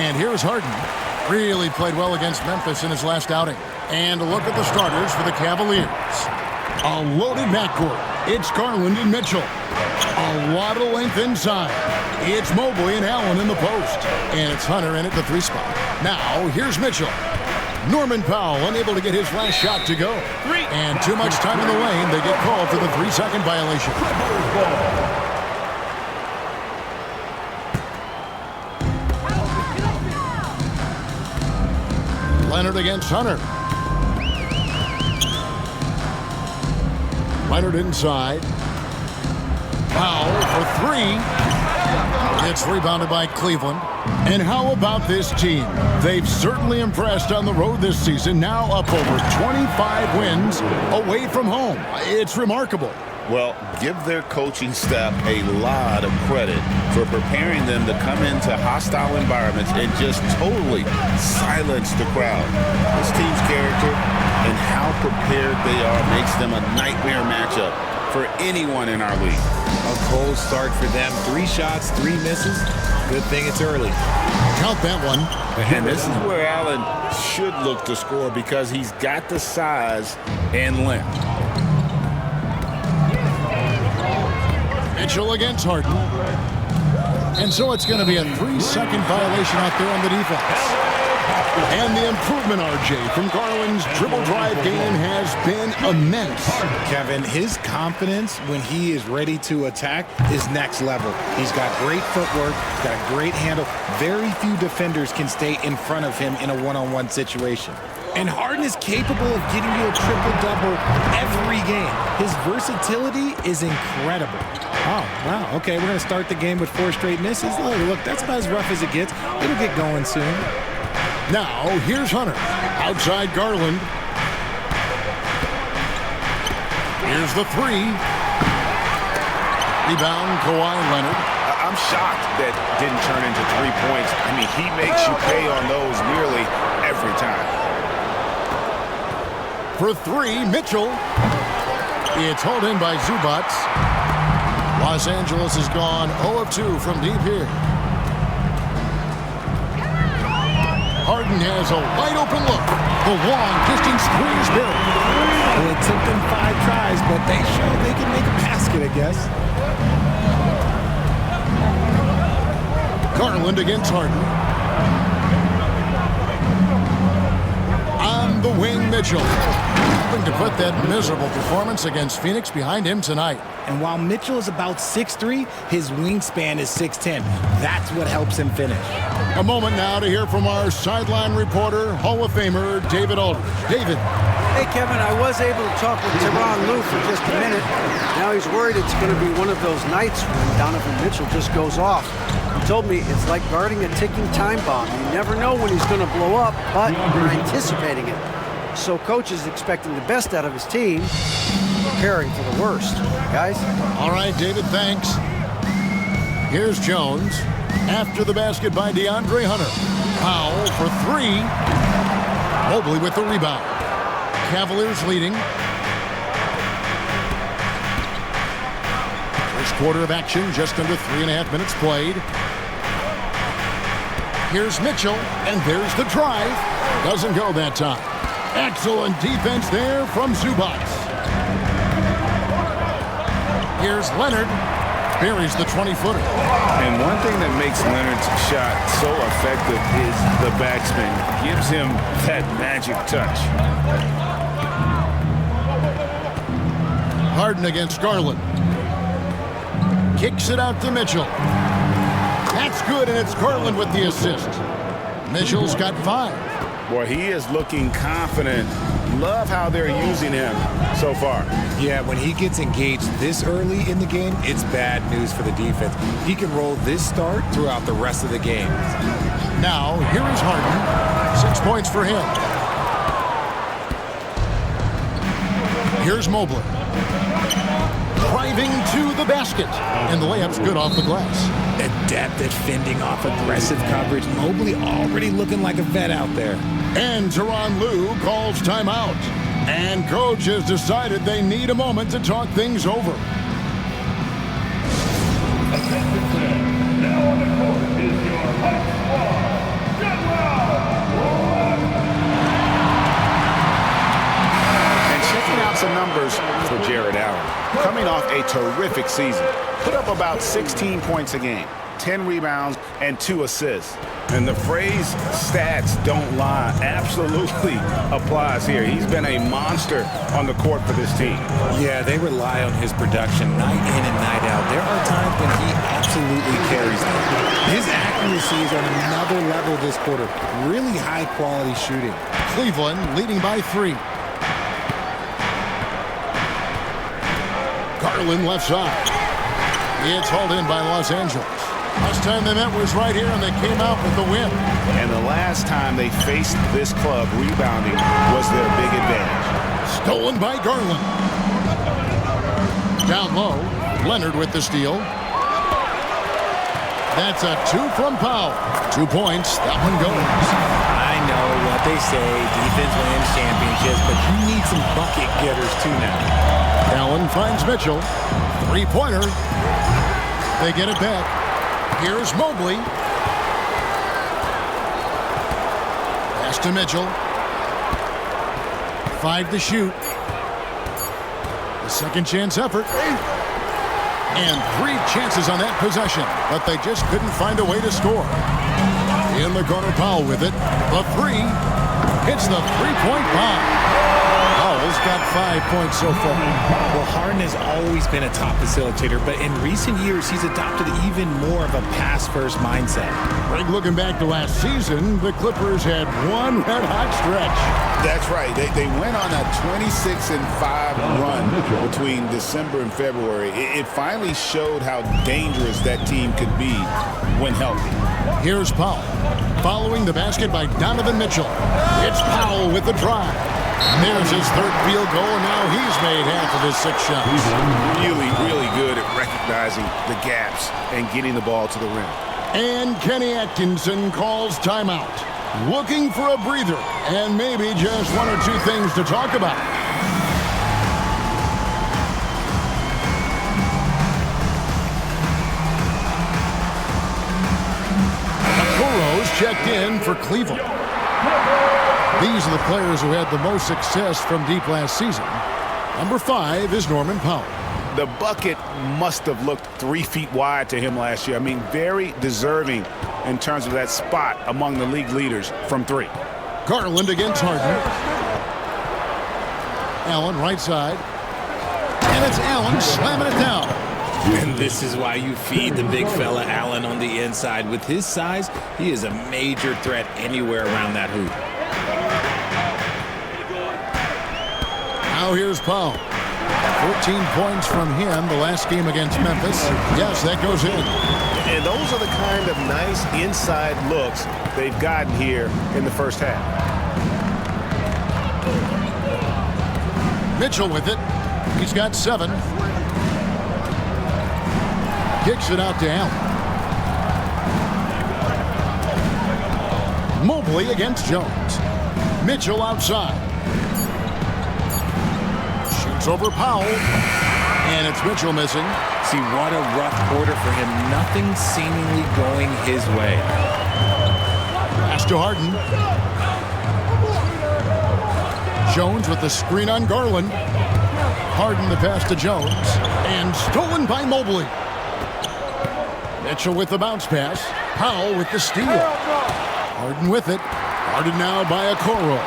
And here's Harden. Really played well against Memphis in his last outing. And a look at the starters for the Cavaliers. A loaded backcourt. It's Garland and Mitchell. A lot of length inside. It's Mobley and Allen in the post. And it's Hunter in at the 3 spot. Now, here's Mitchell. Norman Powell unable to get his last shot to go. And too much time in the lane. They get called for the 3-second violation. Leonard against Hunter. Leonard inside. Powell for 3. It's rebounded by Cleveland. And how about this team? They've certainly impressed on the road this season, now up over 25 wins away from home. It's remarkable. Well, give their coaching staff a lot of credit for preparing them to come into hostile environments and just totally silence the crowd. This team's character and how prepared they are makes them a nightmare matchup for anyone in our league. A cold start for them. 3 shots, 3 misses. Good thing it's early. Count that one. And this is where Allen should look to score because he's got the size and length. Mitchell against Harden. And so it's going to be a 3-second violation out there on the defense. And the improvement, RJ, from Garland's dribble drive game has been immense. Kevin, his confidence when he is ready to attack is next level. He's got great footwork, he's got a great handle. Very few defenders can stay in front of him in a one-on-one situation. And Harden is capable of getting you a triple-double every game. His versatility is incredible. Oh, wow. Okay, we're going to start the game with 4 straight misses. Oh, look, that's about as rough as it gets. It'll get going soon. Now, here's Hunter. Outside Garland. Here's the 3. Rebound, Kawhi Leonard. I'm shocked that didn't turn into 3 points. I mean, he makes you pay on those nearly every time. For 3, Mitchell. It's hauled in by Zubats. Los Angeles has gone 0 of 2 from deep here. Harden has a wide-open look. The long-distance squeeze build. Well, it took them 5 tries, but they showed they can make a basket, I guess. Garland against Harden. On the wing, Mitchell. Hoping to put that miserable performance against Phoenix behind him tonight. And while Mitchell is about 6'3", his wingspan is 6'10". That's what helps him finish. A moment now to hear from our sideline reporter, Hall of Famer David Aldridge. David. Hey, Kevin, I was able to talk with Tyronn Lue for just a minute. Now he's worried it's going to be one of those nights when Donovan Mitchell just goes off. He told me it's like guarding a ticking time bomb. You never know when he's going to blow up, but you're anticipating it. So coach is expecting the best out of his team, preparing for the worst. Guys? All right, David, thanks. Here's Jones. After the basket by DeAndre Hunter. Powell for 3. Mobley with the rebound. Cavaliers leading. First quarter of action, just under 3.5 minutes played. Here's Mitchell, and there's the drive. Doesn't go that time. Excellent defense there from Zubats. Here's Leonard. Buries the 20-footer. And one thing that makes Leonard's shot so effective is the backspin. Gives him that magic touch. Harden against Garland. Kicks it out to Mitchell. That's good, and it's Garland with the assist. Mitchell's got 5. Boy, he is looking confident. Love how they're using him so far. Yeah, when he gets engaged this early in the game, it's bad news for the defense. He can roll this start throughout the rest of the game. Now, here is Harden. 6 points for him. Here's Mobley. Driving to the basket. And the layup's good off the glass. Adept at fending off aggressive coverage. Mobley already looking like a vet out there. And Tyronn Lue calls timeout. And coach has decided they need a moment to talk things over. Now on the court is your high squad, lots of numbers for Jared Allen. Coming off a terrific season, put up about 16 points a game, 10 rebounds, and 2 assists. And the phrase stats don't lie absolutely applies here. He's been a monster on the court for this team. Yeah, they rely on his production night in and night out. There are times when he absolutely carries them. His accuracy is on another level this quarter. Really high-quality shooting. Cleveland leading by 3. Garland left side. It's hauled in by Los Angeles. Last time they met was right here, and they came out with the win. And the last time they faced this club, rebounding was their big advantage. Stolen by Garland. Down low, Leonard with the steal. That's a 2 from Powell. 2 points, that one goes. I know what they say, defense wins championships, but you need some bucket getters too now. Allen finds Mitchell. 3-pointer. They get it back. Here's Mobley. Pass to Mitchell. 5 to shoot. The second chance effort. And 3 chances on that possession, but they just couldn't find a way to score. In the corner, Powell with it. The 3 hits the 3-point bomb. Powell's got 5 points so far. Well, Harden has always been a top facilitator, but in recent years, he's adopted even more of a pass-first mindset. Greg, looking back to last season, the Clippers had one red-hot stretch. That's right. They went on a 26-5 run between December and February. It finally showed how dangerous that team could be when healthy. Here's Powell. Following the basket by Donovan Mitchell. It's Powell with the drive. There's his 3rd field goal, and now he's made half of his 6 shots. Really good at recognizing the gaps and getting the ball to the rim. And Kenny Atkinson calls timeout. Looking for a breather, and maybe just 1 or 2 things to talk about. Okoro's checked in for Cleveland. These are the players who had the most success from deep last season. Number 5 is Norman Powell. The bucket must have looked 3 feet wide to him last year. I mean, very deserving in terms of that spot among the league leaders from 3. Garland against Harden. Allen right side. And it's Allen slamming it down. And this is why you feed the big fella Allen on the inside. With his size, he is a major threat anywhere around that hoop. Now here's Powell. 14 points from him the last game against Memphis. Yes, that goes in. And those are the kind of nice inside looks they've gotten here in the first half. Mitchell with it. He's got 7. Kicks it out to Allen. Mobley against Jones. Mitchell outside. Shoots over Powell. And it's Mitchell missing. See, what a rough quarter for him. Nothing seemingly going his way. Pass to Harden. Jones with the screen on Garland. Harden the pass to Jones. And stolen by Mobley. Mitchell with the bounce pass. Powell with the steal. Harden with it. Guarded now by Okoro.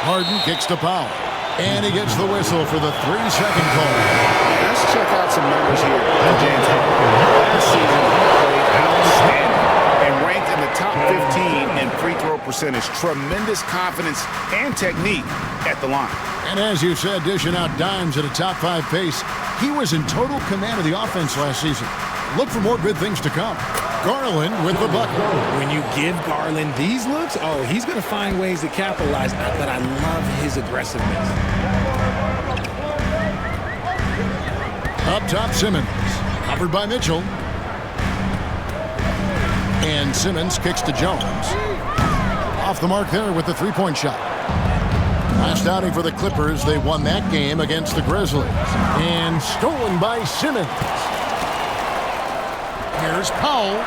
Harden kicks to Powell. And he gets the whistle for the 3-second call. Let's check out some numbers here for James Harden. Last season, he played outstanding and ranked in the top 15 in free throw percentage. Tremendous confidence and technique at the line. And as you said, dishing out dimes at a top 5 pace, he was in total command of the offense last season. Look for more good things to come. Garland with the bucket. When you give Garland these looks, oh, he's going to find ways to capitalize, but I love his aggressiveness. Up top, Simmons. Covered by Mitchell. And Simmons kicks to Jones. Off the mark there with the 3-point shot. Last outing for the Clippers, they won that game against the Grizzlies. And stolen by Simmons. Here's Powell.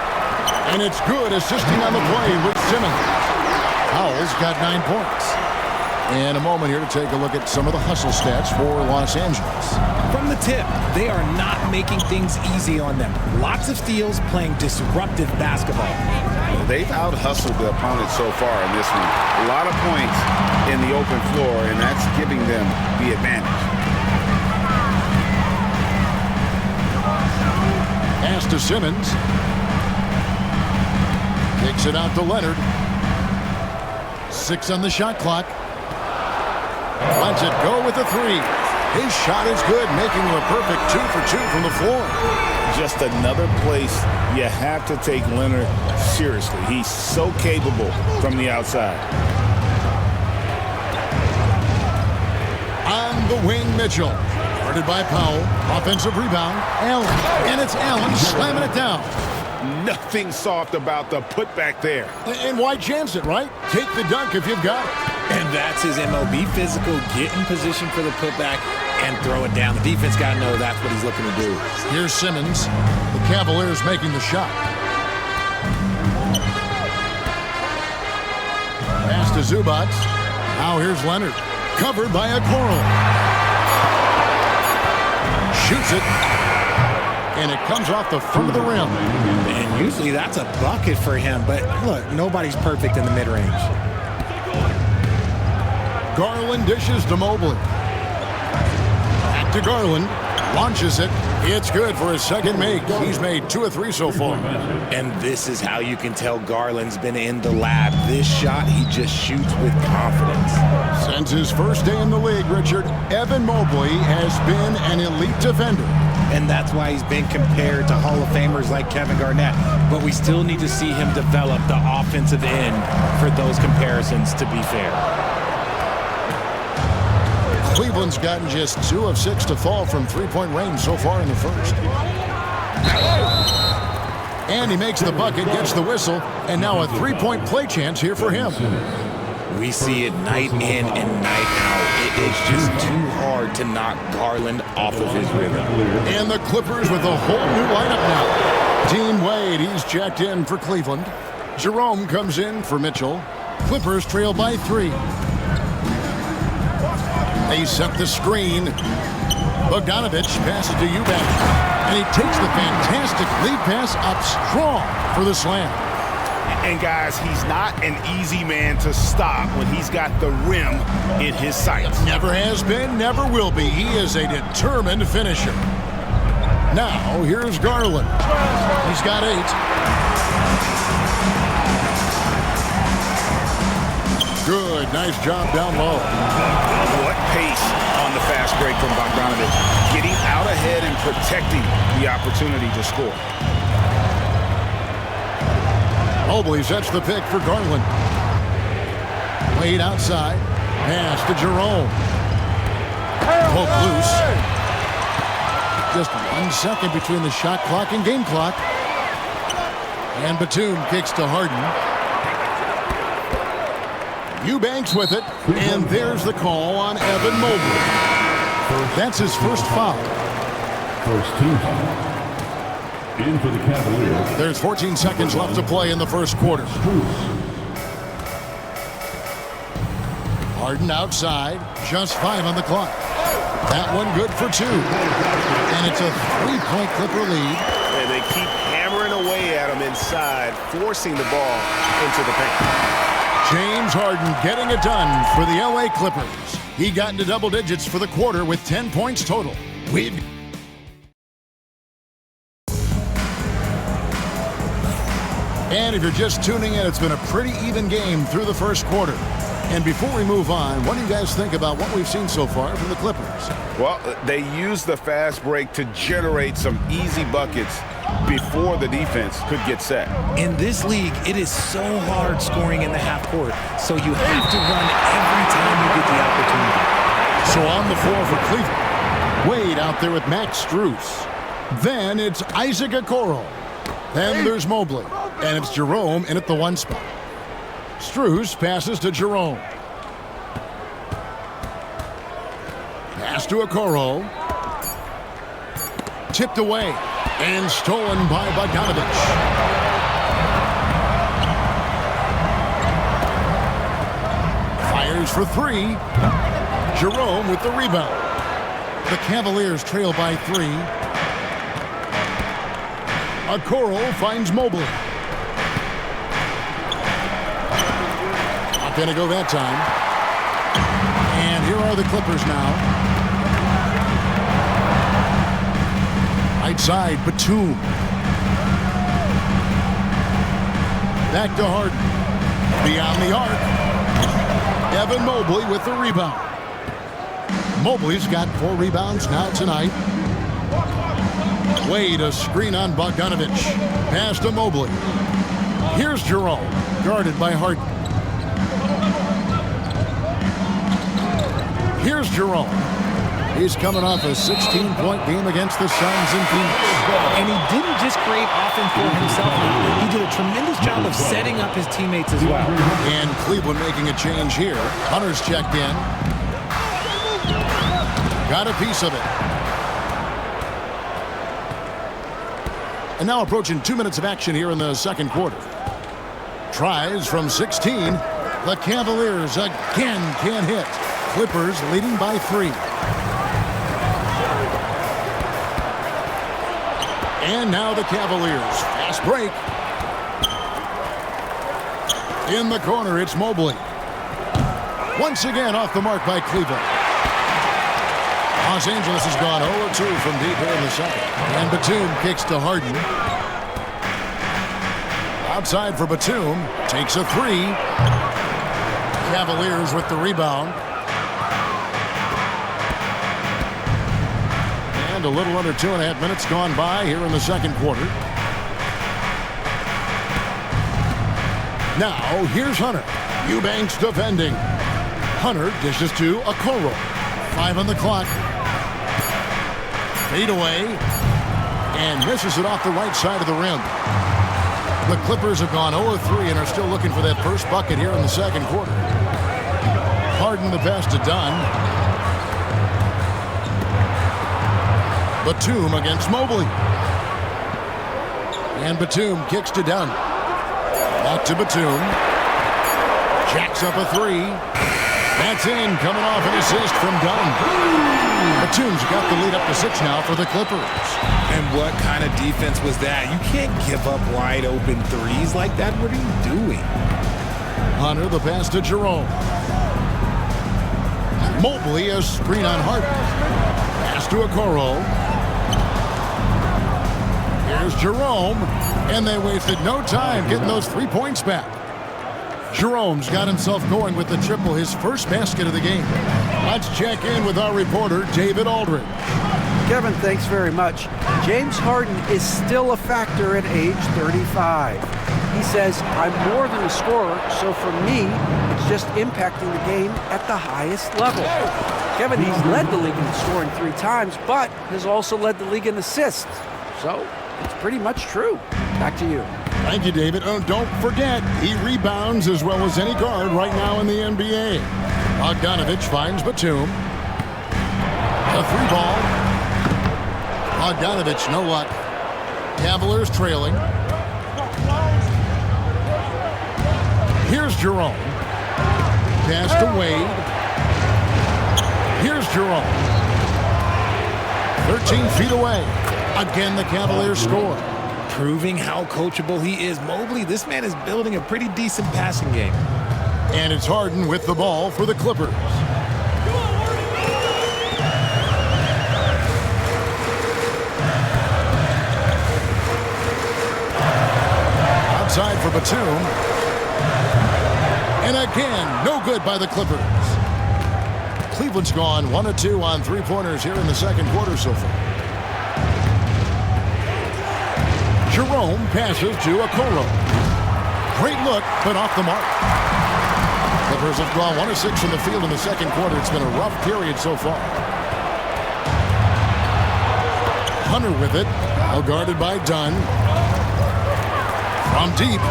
And it's good, assisting on the play with Simmons. Powell's got 9 points. In a moment here to take a look at some of the hustle stats for Los Angeles. From the tip, they are not making things easy on them. Lots of steals, playing disruptive basketball. They've out-hustled the opponent so far in this one. A lot of points in the open floor, and that's giving them the advantage. Pass to Simmons. Kicks it out to Leonard. 6 on the shot clock. Lets it go with a 3. His shot is good, making him a perfect 2 for 2 from the floor. Just another place you have to take Leonard seriously. He's so capable from the outside. On the wing, Mitchell. Guarded by Powell. Offensive rebound. Allen. And it's Allen slamming it down. Nothing soft about the putback there. And why chance it, right? Take the dunk if you've got it. And that's his MO. Be physical, get in position for the putback, and throw it down. The defense got to know that's what he's looking to do. Here's Simmons. The Cavaliers making the shot. Pass to Zubac. Now here's Leonard. Covered by Okoro. Shoots it. And it comes off the front of the rim. And usually that's a bucket for him. But look, nobody's perfect in the mid-range. Garland dishes to Mobley. Back to Garland. Launches it. It's good for his second make. He's made 2 of 3 so far. And this is how you can tell Garland's been in the lab. This shot, he just shoots with confidence. Since his first day in the league, Richard, Evan Mobley has been an elite defender. And that's why he's been compared to Hall of Famers like Kevin Garnett. But we still need to see him develop the offensive end for those comparisons to be fair. Cleveland's gotten just 2 of 6 to fall from three-point range so far in the first. And he makes the bucket, gets the whistle, and now a three-point play chance here for him. We see it night in and night out. It is just too hard to knock Garland off of his rhythm. And the Clippers with a whole new lineup now. Dean Wade, he's checked in for Cleveland. Jerome comes in for Mitchell. Clippers trail by 3. They set the screen. Bogdanovich passes to Eubank. And he takes the fantastic lead pass up strong for the slam. And guys, he's not an easy man to stop when he's got the rim in his sights. Never has been, never will be. He is a determined finisher. Now, here's Garland. He's got 8. Good, nice job down low. What pace on the fast break from Bogdanovich. Getting out ahead and protecting the opportunity to score. Mobley sets the pick for Garland. Wade outside. Pass to Jerome. Poke loose. Just 1 second between the shot clock and game clock. And Batum kicks to Harden. Eubanks with it. And there's the call on Evan Mobley. That's his first foul. First team foul. In for the Cavaliers. There's 14 seconds left to play in the first quarter. Harden outside. Just 5 on the clock. That one good for 2. And it's a 3-point Clipper lead. And they keep hammering away at him inside, forcing the ball into the paint. James Harden getting it done for the LA Clippers. He got into double digits for the quarter with 10 points total. And if you're just tuning in, it's been a pretty even game through the first quarter. And before we move on, what do you guys think about what we've seen so far from the Clippers? Well, they used the fast break to generate some easy buckets before the defense could get set. In this league, it is so hard scoring in the half court, so you have to run every time you get the opportunity. So on the floor for Cleveland, Wade out there with Max Strus. Then it's Isaac Okoro. Then there's Mobley. And it's Jerome in at the 1 spot. Strus passes to Jerome. Pass to Okoro. Tipped away. And stolen by Bogdanovich. Fires for three. Jerome with the rebound. The Cavaliers trail by 3. Okoro finds Mobley. Not going to go that time. And here are the Clippers now. Right side, Batum. Back to Harden. Beyond the arc. Evan Mobley with the rebound. Mobley's got 4 rebounds now tonight. Wade, a screen on Bogdanovich. Pass to Mobley. Here's Jerome, guarded by Harden. Here's Jerome. He's coming off a 16-point game against the Suns in Phoenix. And he didn't just create offense for himself. He did a tremendous job of setting up his teammates as well. And Cleveland making a change here. Hunter's checked in. Got a piece of it. And now approaching 2 minutes of action here in the second quarter. Tries from 16. The Cavaliers again can't hit. Clippers leading by 3. And now the Cavaliers. Fast break. In the corner, it's Mobley. Once again off the mark by Cleveland. Los Angeles has gone 0-2 from deep here in the second. And Batum kicks to Harden. Outside for Batum. Takes a 3. Cavaliers with the rebound. And a little under 2.5 minutes gone by here in the second quarter. Now, here's Hunter. Eubanks defending. Hunter dishes to Okoro. 5 on the clock. Fade away. And misses it off the right side of the rim. The Clippers have gone 0-3 and are still looking for that first bucket here in the second quarter. Harden the pass to Dunn. Batum against Mobley. And Batum kicks to Dunn. Back to Batum. Jacks up a 3. That's in, coming off an assist from Dunn. Batum's got the lead up to 6 now for the Clippers. And what kind of defense was that? You can't give up wide open threes like that. What are you doing? Hunter the pass to Jerome. Mobley a screen on Harden. Pass to Okoro. Here's Jerome. And they wasted no time getting those 3 points back. Jerome's got himself going with the triple, his first basket of the game. Let's check in with our reporter, David Aldridge. Kevin, thanks very much. James Harden is still a factor at age 35. He says, I'm more than a scorer, so for me, it's just impacting the game at the highest level. Kevin, he's led the league in scoring 3 times, but has also led the league in assists. So it's pretty much true. Back to you. Thank you, David. Oh, don't forget, he rebounds as well as any guard right now in the NBA. Bogdanovich finds Batum. A 3-ball. Bogdanovich, no luck. Cavaliers trailing. Here's Jerome. Pass to Wade. Here's Jerome. 13 feet away. Again, the Cavaliers score. Proving how coachable he is. Mobley, this man is building a pretty decent passing game. And it's Harden with the ball for the Clippers. Outside for Batum. And again, no good by the Clippers. Cleveland's gone 1-2 on 3-pointers here in the second quarter so far. Jerome passes to Okoro. Great look, but off the mark. Clippers have gone 1 of 6 from the field in the second quarter. It's been a rough period so far. Hunter with it, well guarded by Dunn. From deep.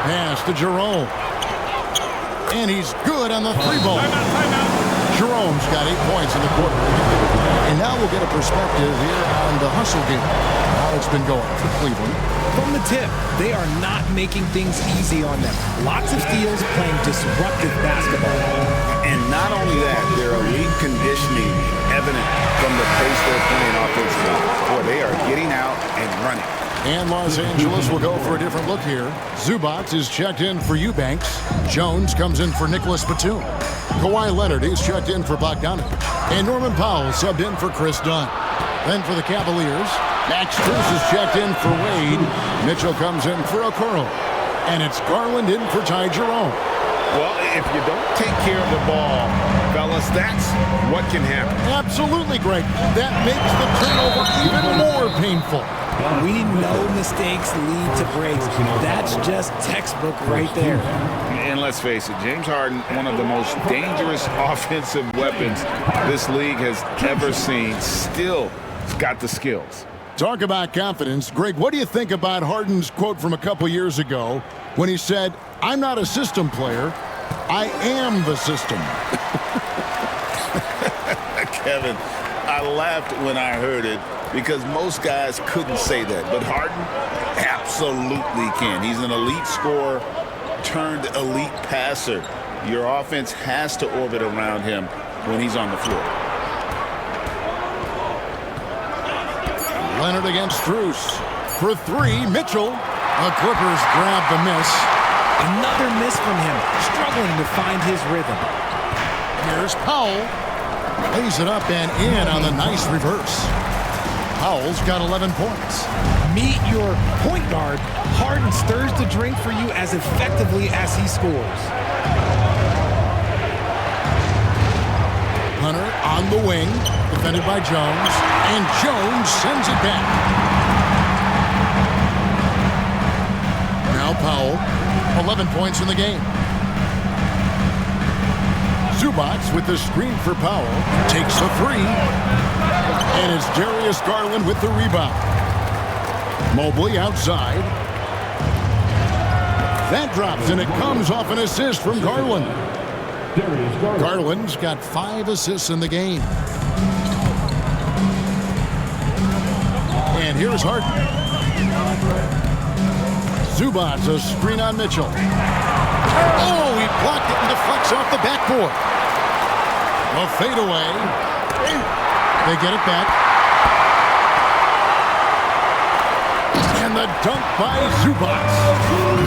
Pass to Jerome. And he's good on the 3-ball. Jerome's got 8 points in the quarter. And now we'll get a perspective here on the hustle game. it's been going for Cleveland. From the tip, they are not making things easy on them. Lots of steals, playing disruptive basketball. And not only that, their elite conditioning evident from the pace they're playing offensively. Boy, they are getting out and running. And Los Angeles will go for a different look here. Zubac is checked in for Eubanks. Jones comes in for Nicholas Batum. Kawhi Leonard is checked in for Bogdanovic. And Norman Powell subbed in for Chris Dunn. Then for the Cavaliers, Max Strus is checked in for Wade. Mitchell comes in for Okoro. And it's Garland in for Ty Jerome. Well, if you don't take care of the ball, fellas, that's what can happen. Absolutely, Greg. That makes the turnover even more painful. We know mistakes lead to breaks. That's just textbook right there. And let's face it, James Harden, one of the most dangerous offensive weapons this league has ever seen, still got the skills. Talk about confidence. Greg, what do you think about Harden's quote from a couple years ago when he said, "I'm not a system player, I am the system"? Kevin, I laughed when I heard it because most guys couldn't say that. But Harden absolutely can. He's an elite scorer turned elite passer. Your offense has to orbit around him when he's on the floor. Leonard against Strus. For three, Mitchell. The Clippers grab the miss. Another miss from him, struggling to find his rhythm. Here's Powell. Lays it up and in on the nice reverse. Powell's got 11 points. Meet your point guard. Harden stirs the drink for you as effectively as he scores. Hunter on the wing, defended by Jones, and Jones sends it back. Now Powell, 11 points in the game. Zubac with the screen for Powell, takes the three, and it's Darius Garland with the rebound. Mobley outside. That drops, and it comes off an assist from Garland. Garland's got 5 assists in the game. And here's Harden. Zubac, a screen on Mitchell. Oh, he blocked it and deflects off the backboard. A fadeaway. They get it back. And the dunk by Zubac.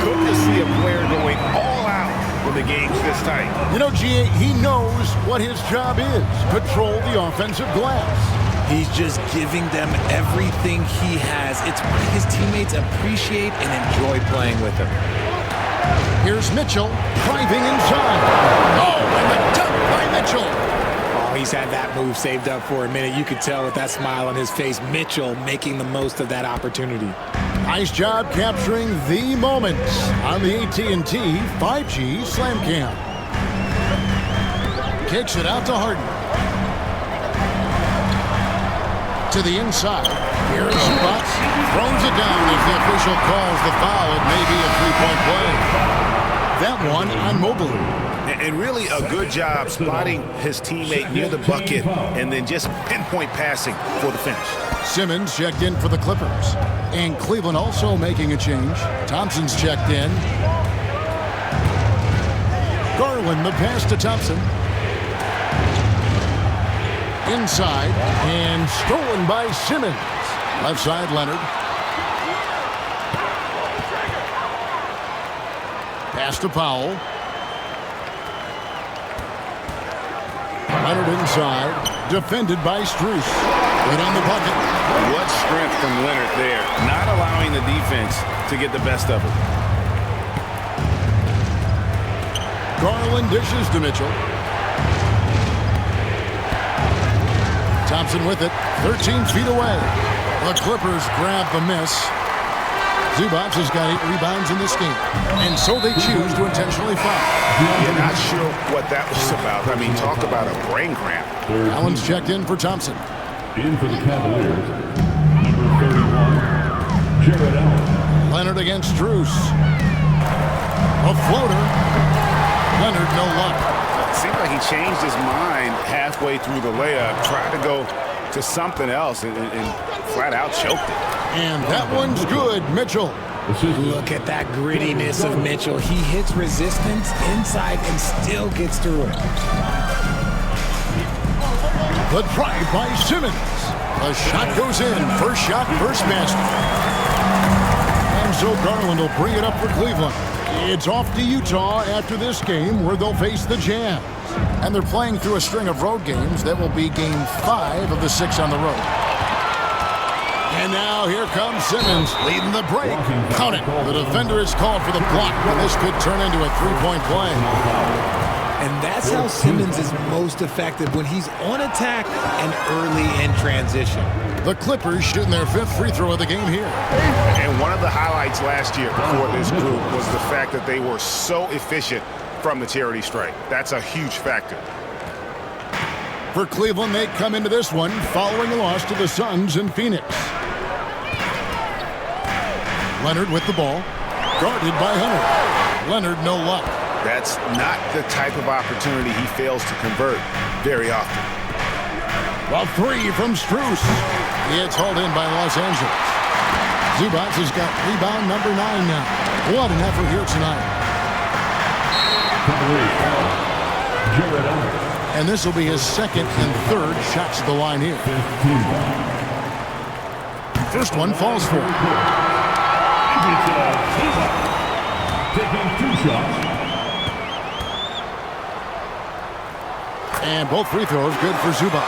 Good to see a player going all out when the game's this tight. You know, G.A., he knows what his job is. Control the offensive glass. He's just giving them everything he has. It's why his teammates appreciate and enjoy playing with him. Here's Mitchell driving inside. Oh, and the dunk by Mitchell. Oh, he's had that move saved up for a minute. You could tell with that smile on his face, Mitchell making the most of that opportunity. Nice job capturing the moments on the AT&T 5G Slam Cam. Kicks it out to Harden. To the inside. Here's Zubac. Throws it down as the official calls the foul. It may be a three-point play. That one on Mobley. And really a good job spotting his teammate near the bucket and then just pinpoint passing for the finish. Simmons checked in for the Clippers. And Cleveland also making a change. Thompson's checked in. Garland, the pass to Thompson. Inside, and stolen by Simmons. Left side, Leonard. Pass to Powell. Leonard inside, defended by Strus. Right on the bucket. What strength from Leonard there, not allowing the defense to get the best of it. Garland dishes to Mitchell. Thompson with it, 13 feet away. The Clippers grab the miss. Zubac has got 8 rebounds in this game, and so they choose to intentionally foul. You're not sure what that was about. I mean, talk about a brain cramp. Allen's checked in for Thompson. In for the Cavaliers, number 31, Jared Allen. Leonard against Strus. A floater. Leonard, no luck. It seemed like he changed his mind halfway through the layup, tried to go to something else and flat out choked it. And that one's good, Mitchell. Look at that grittiness of Mitchell. He hits resistance inside and still gets through it. The drive by Simmons. The shot goes in. First shot, first basket. And so Garland will bring it up for Cleveland. It's off to Utah after this game where they'll face the Jazz. And they're playing through a string of road games that will be game 5 of the 6 on the road. And now here comes Simmons leading the break. Count it. The defender is called for the block, and this could turn into a three-point play. And that's how Simmons is most effective, when he's on attack and early in transition. The Clippers shooting their 5th free throw of the game here. And one of the highlights last year for this group was the fact that they were so efficient from the charity stripe. That's a huge factor. For Cleveland, they come into this one following a loss to the Suns in Phoenix. Leonard with the ball, guarded by Hunter. Leonard, no luck. That's not the type of opportunity he fails to convert very often. A 3 from Strus. It's hauled in by Los Angeles. Zubac has got rebound number 9 now. What an effort here tonight. And this will be his 2nd and 3rd shots at the line here. First one falls for him. Taking 2 shots. And both free throws good for Zubac.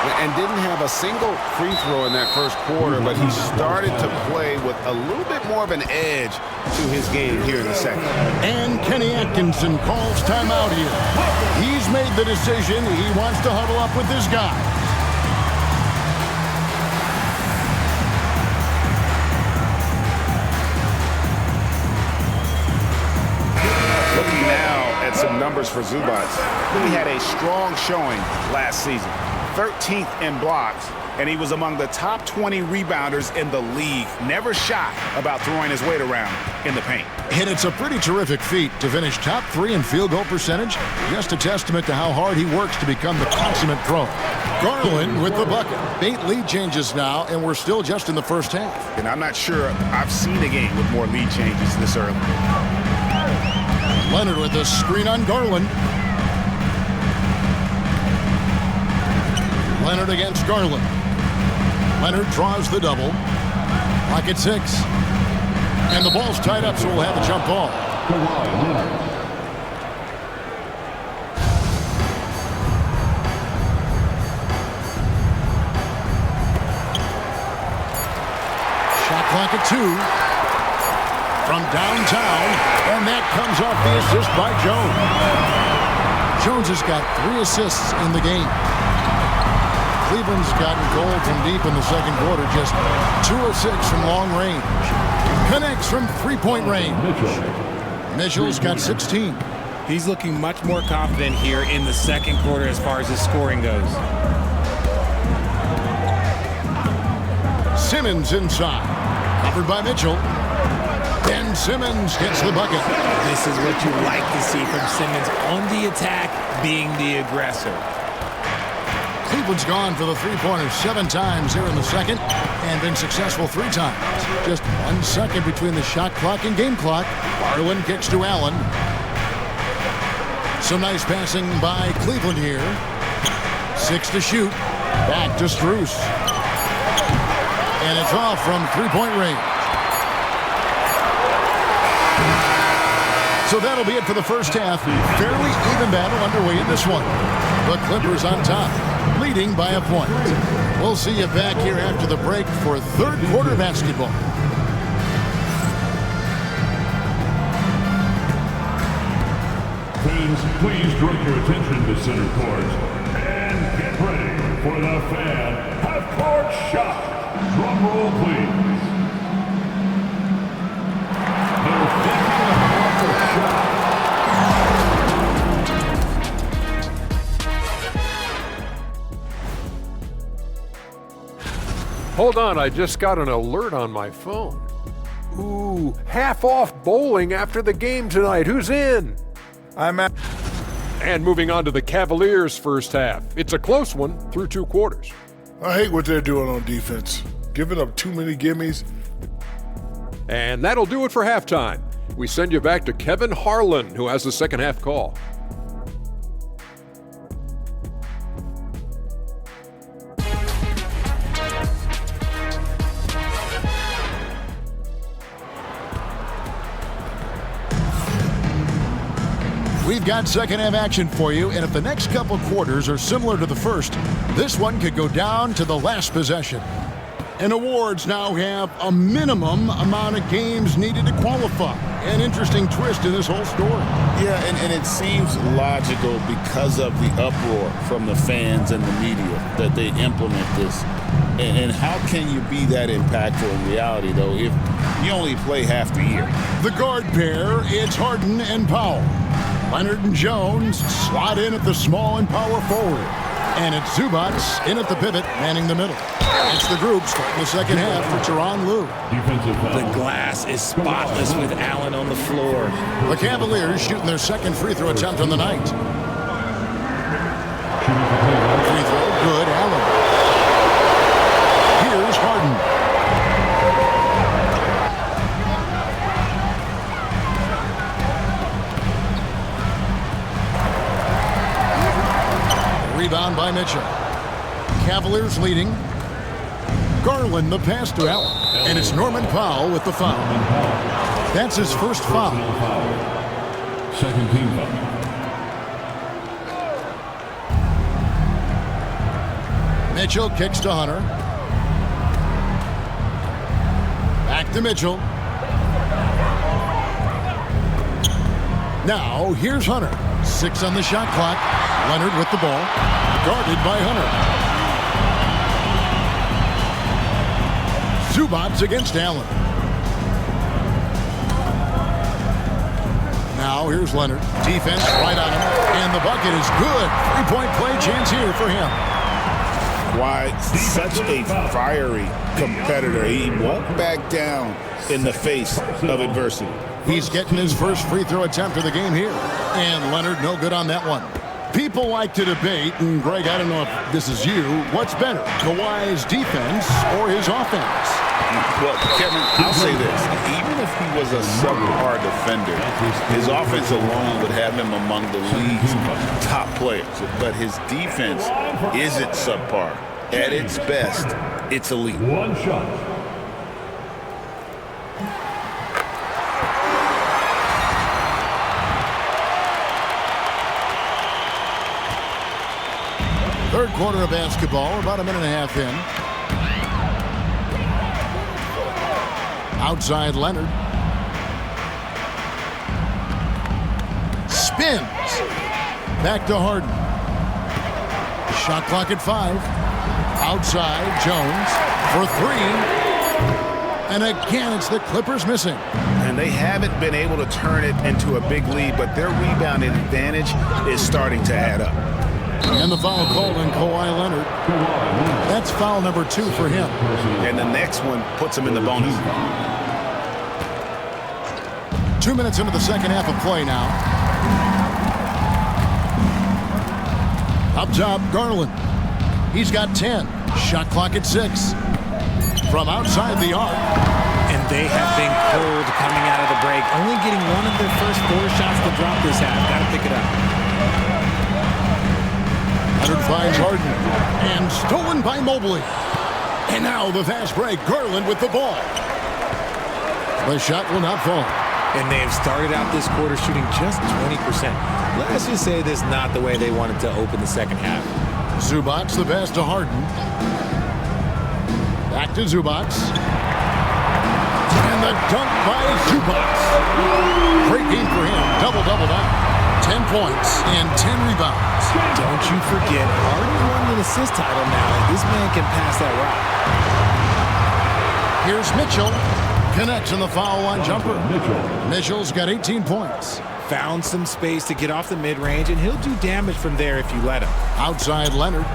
And didn't have a single free throw in that first quarter, but he started to play with a little bit more of an edge to his game here in the second. And Kenny Atkinson calls timeout here. He's made the decision. He wants to huddle up with this guy. Looking now at some numbers for Zubac. He had a strong showing last season. 13th in blocks, and he was among the top 20 rebounders in the league. Never shy about throwing his weight around in the paint. And it's a pretty terrific feat to finish top 3 in field goal percentage. Just a testament to how hard he works to become the consummate pro. Garland with the bucket. 8 lead changes now, and we're still just in the first half. And I'm not sure I've seen a game with more lead changes this early. Leonard with the screen on Garland. Leonard against Garland. Leonard draws the double. Clock at 6. And the ball's tied up, so we'll have a jump ball. Shot clock at 2. From downtown, and that comes off the assist by Jones. Jones has got 3 assists in the game. Cleveland's gotten gold from deep in the second quarter, just 2 of 6 from long range. Connects from 3-point range. Mitchell's got 16. He's looking much more confident here in the second quarter as far as his scoring goes. Simmons inside. Covered by Mitchell. Ben Simmons gets the bucket. This is what you like to see from Simmons on the attack, being the aggressor. Cleveland's gone for the three-pointer 7 times here in the second and been successful 3 times. Just 1 second between the shot clock and game clock. Garland kicks to Allen. Some nice passing by Cleveland here. 6 to shoot. Back to Strus. And it's off from 3-point range. So that'll be it for the first half. Fairly even battle underway in this one. The Clippers on top, leading by a point. We'll see you back here after the break for third quarter basketball. Fans, please direct your attention to center court and get ready for the fan half-court shot. Drum roll, please. They're thinking about the shot. Hold on, I just got an alert on my phone. Ooh, half off bowling after the game tonight. Who's in? I'm at. And moving on to the Cavaliers' first half. It's a close one through 2 quarters. I hate what they're doing on defense. Giving up too many gimmies. And that'll do it for halftime. We send you back to Kevin Harlan, who has the second half call. We've got second half action for you, and if the next couple quarters are similar to the first, this one could go down to the last possession. And awards now have a minimum amount of games needed to qualify. An interesting twist in this whole story. Yeah, and it seems logical because of the uproar from the fans and the media that they implement this. And how can you be that impactful in reality, though, if you only play half the year? The guard pair, it's Harden and Powell. Leonard and Jones slot in at the small and power forward. And it's Zubats in at the pivot, manning the middle. It's the group starting the second half for Tyronn Lue. The glass is spotless with Allen on the floor. The Cavaliers shooting their second free throw attempt on the night. Free throw, good, Allen. Here's Harden. Rebound by Mitchell. Cavaliers leading. Garland the pass to Allen. And it's Norman Powell with the foul. That's his first foul. Second team foul. Mitchell kicks to Hunter. Back to Mitchell. Now here's Hunter. 6 on the shot clock. Leonard with the ball. Guarded by Hunter. Zubats against Allen. Now here's Leonard. Defense right on him. And the bucket is good. 3-point play chance here for him. Why, such a fiery competitor. He won't back down in the face of adversity. He's getting his first free throw attempt of the game here. And Leonard no good on that one. People like to debate, and Greg, I don't know if this is you, what's better, Kawhi's defense or his offense? Well, Kevin, I'll say this. Even if he was a subpar defender, his offense alone would have him among the league's top players. But his defense isn't subpar. At its best, it's elite. One shot. Third quarter of basketball, about a minute and a half in. Outside Leonard. Spins. Back to Harden. Shot clock at 5. Outside Jones for 3. And again, it's the Clippers missing. And they haven't been able to turn it into a big lead, but their rebounding advantage is starting to add up. And the foul called on Kawhi Leonard. That's foul number 2 for him. And the next one puts him in the bonus. 2 minutes into the second half of play now. Up top, Garland. He's got 10. Shot clock at 6. From outside the arc. And they have been cold coming out of the break. Only getting one of their first 4 shots to drop this half. Got to pick it up. Leonard finds Harden. And stolen by Mobley. And now the fast break. Garland with the ball. The shot will not fall. And they have started out this quarter shooting just 20%. Let's just say this is not the way they wanted to open the second half. Zubats the pass to Harden. Back to Zubats. And the dunk by Zubats. Great game for him. Double-double now. 10 points and 10 rebounds. Don't you forget, Harden won an assist title now. This man can pass that rock. Here's Mitchell. Connects on the foul line jumper. Mitchell's got 18 points. Found some space to get off the mid-range, and he'll do damage from there if you let him. Outside Leonard.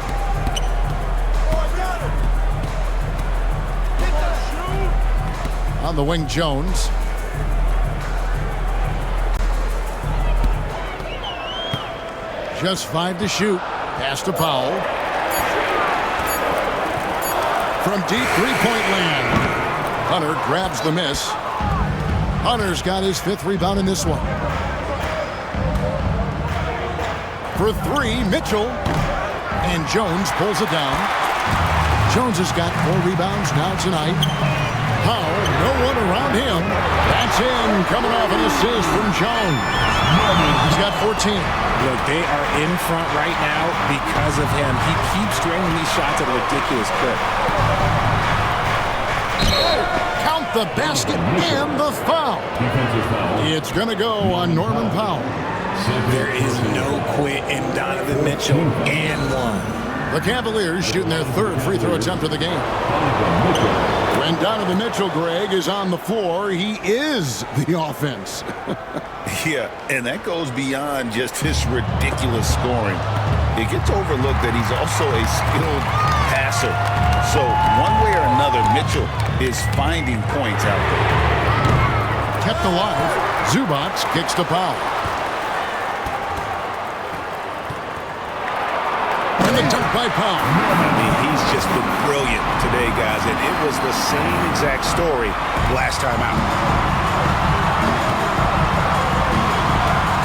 On the wing, Jones. Just 5 to shoot. Pass to Powell. from deep three-point land. Hunter grabs the miss. Hunter's got his 5th rebound in this one. For 3, Mitchell. And Jones pulls it down. Jones has got 4 rebounds now tonight. Powell, no one around him. That's in, coming off an assist from Jones. He's got 14. Look, they are in front right now because of him. He keeps draining these shots at a ridiculous clip. Count the basket and the foul. It's going to go on Norman Powell. There is no quit in Donovan Mitchell and one. The Cavaliers shooting their 3rd free throw attempt of the game. When Donovan Mitchell, Greg, is on the floor, he is the offense. Yeah, and that goes beyond just his ridiculous scoring. It gets overlooked that he's also a skilled passer. So one way or another, Mitchell is finding points out there. Kept alive, Zubac kicks to Powell. And the dunk by Powell. I mean, he's just been brilliant today, guys, and it was the same exact story last time out.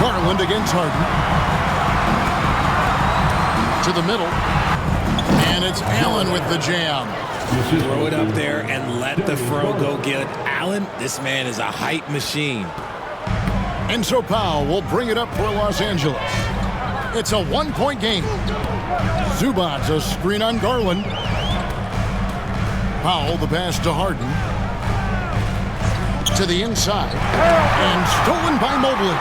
Garland against Harden. To the middle. And it's Allen with the jam. Throw it up there and let the throw go get it. Allen, this man is a hype machine. And so Powell will bring it up for Los Angeles. It's a 1-point game. Zubac a screen on Garland. Powell the pass to Harden. To the inside. And stolen by Mobley.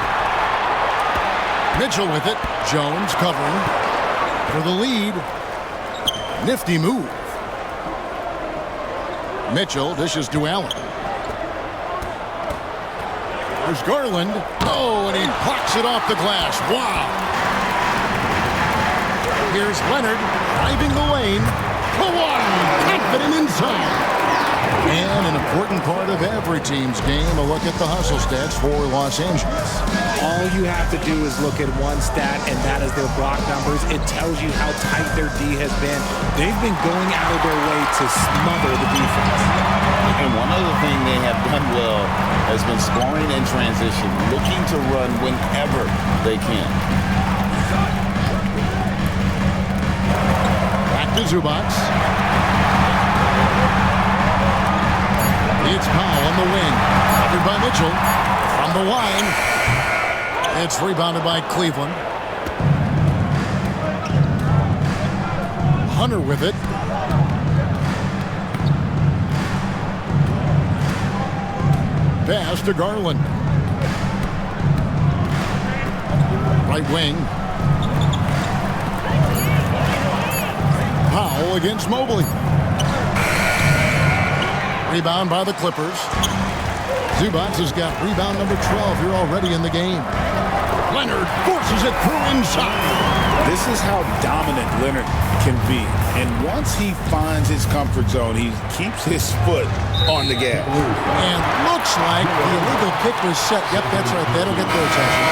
Mitchell with it. Jones covering. For the lead. Nifty move. Mitchell dishes to Allen. There's Garland. Oh, and he blocks it off the glass. Wow. Here's Leonard driving the lane. For one. Confident inside. And an important part of every team's game, a look at the hustle stats for Los Angeles. All you have to do is look at one stat, and that is their block numbers. It tells you how tight their D has been. They've been going out of their way to smother the defense. And one other thing they have done well has been scoring in transition, looking to run whenever they can. Back to Zubac. It's Powell on the wing. Covered by Mitchell. From the line. It's rebounded by Cleveland. Hunter with it. Pass to Garland. Right wing. Powell against Mobley. Rebound by the Clippers. Zubac has got rebound number 12 here already in the game. Leonard forces it through inside. This is how dominant Leonard can be. And once he finds his comfort zone, he keeps his foot on the gas. And looks like the illegal kick was set. Yep, that's right. That'll get their attention.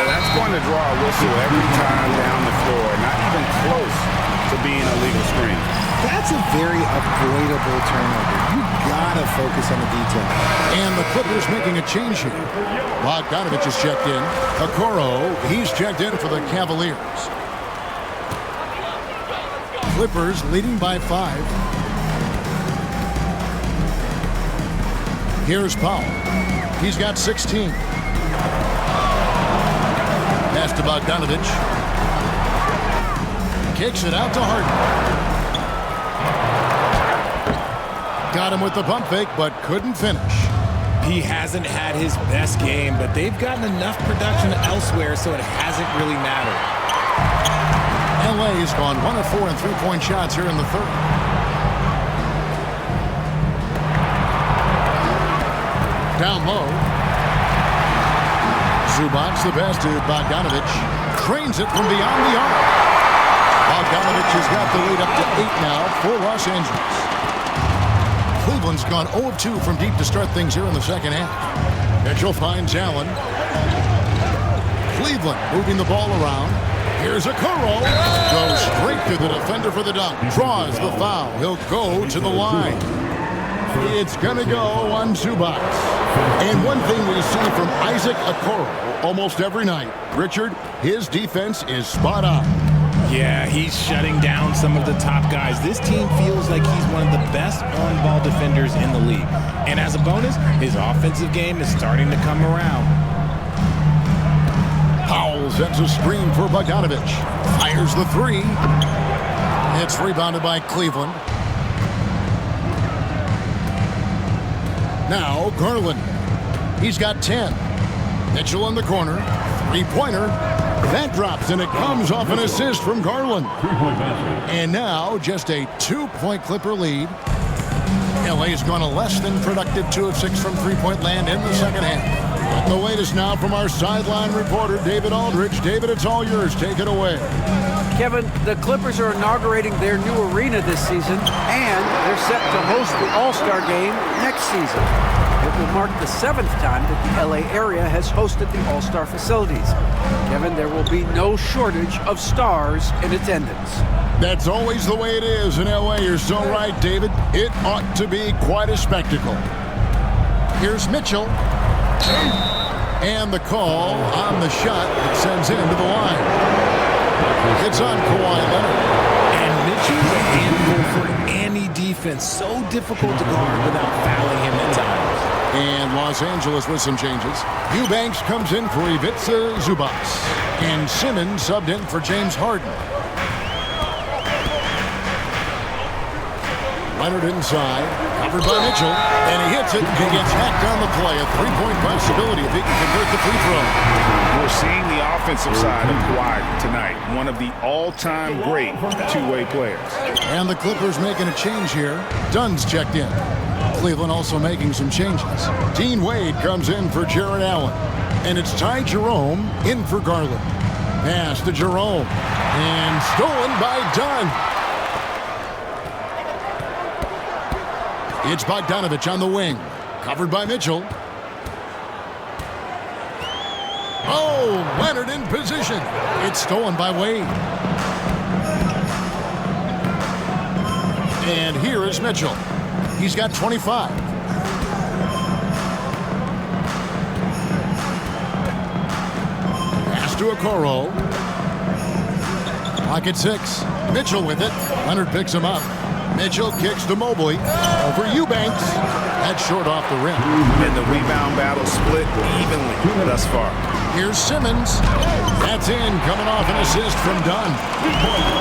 That's going to draw a whistle every time down the floor. Not even close to being a legal screen. That's a very avoidable turnover. You gotta focus on the detail. And the Clippers making a change here. Bogdanovich is checked in. Okoro, he's checked in for the Cavaliers. Clippers leading by 5. Here's Powell. He's got 16. Pass to Bogdanovich. Kicks it out to Harden. Got him with the pump fake, but couldn't finish. He hasn't had his best game, but they've gotten enough production elsewhere, so it hasn't really mattered. LA's gone 1 of 4 in three-point shots here in the third. Down low. Zubac the pass to Bogdanovich. Cranes it from beyond the arc. Bogdanovich has got the lead up to 8 now for Los Angeles. Cleveland's gone 0 of 2 from deep to start things here in the second half. Mitchell finds Allen. Cleveland moving the ball around. Here's Okoro. Goes straight to the defender for the dunk. Draws the foul. He'll go to the line. It's going to go on Zubac. And one thing we see from Isaac Okoro almost every night, Richard, his defense is spot on. Yeah, he's shutting down some of the top guys. This team feels like he's one of the best on-ball defenders in the league. And as a bonus, his offensive game is starting to come around. Powell sets a screen for Bogdanovich. Fires the three. It's rebounded by Cleveland. Now Garland. He's got 10. Mitchell in the corner. Three-pointer. That drops, and it comes off an assist from Garland. And now just a 2-point Clipper lead. LA's gone a less than productive 2 of 6 from three-point land in the second half. And the latest now from our sideline reporter, David Aldridge. David, it's all yours. Take it away. Kevin, the Clippers are inaugurating their new arena this season, and they're set to host the All-Star Game next season. It will mark the 7th time that the LA area has hosted the All-Star facilities. Kevin, there will be no shortage of stars in attendance. That's always the way it is in LA. You're so right, David. It ought to be quite a spectacle. Here's Mitchell. And the call on the shot that sends him to the line. It's on Kawhi Leonard. And Mitchell's a handful for any defense. So difficult to guard without fouling him at times. And Los Angeles with some changes. Eubanks comes in for Ivica Zubac. And Simmons subbed in for James Harden. Leonard inside, covered by Mitchell, and he hits it. He gets hacked on the play. A three-point possibility if he can convert the free throw. We're seeing the offensive side of Kawhi tonight. One of the all-time great two-way players. And the Clippers making a change here. Dunn's checked in. Cleveland also making some changes. Dean Wade comes in for Jarrett Allen. And it's Ty Jerome in for Garland. Pass to Jerome. And stolen by Dunn. It's Bogdanovich on the wing. Covered by Mitchell. Oh, Leonard in position. It's stolen by Wade. And here is Mitchell. He's got 25. Pass to Okoro. Pocket 6. Mitchell with it. Leonard picks him up. Mitchell kicks to Mobley. Over Eubanks. That's short off the rim. And the rebound battle split evenly thus far. Here's Simmons. That's in, coming off an assist from Dunn.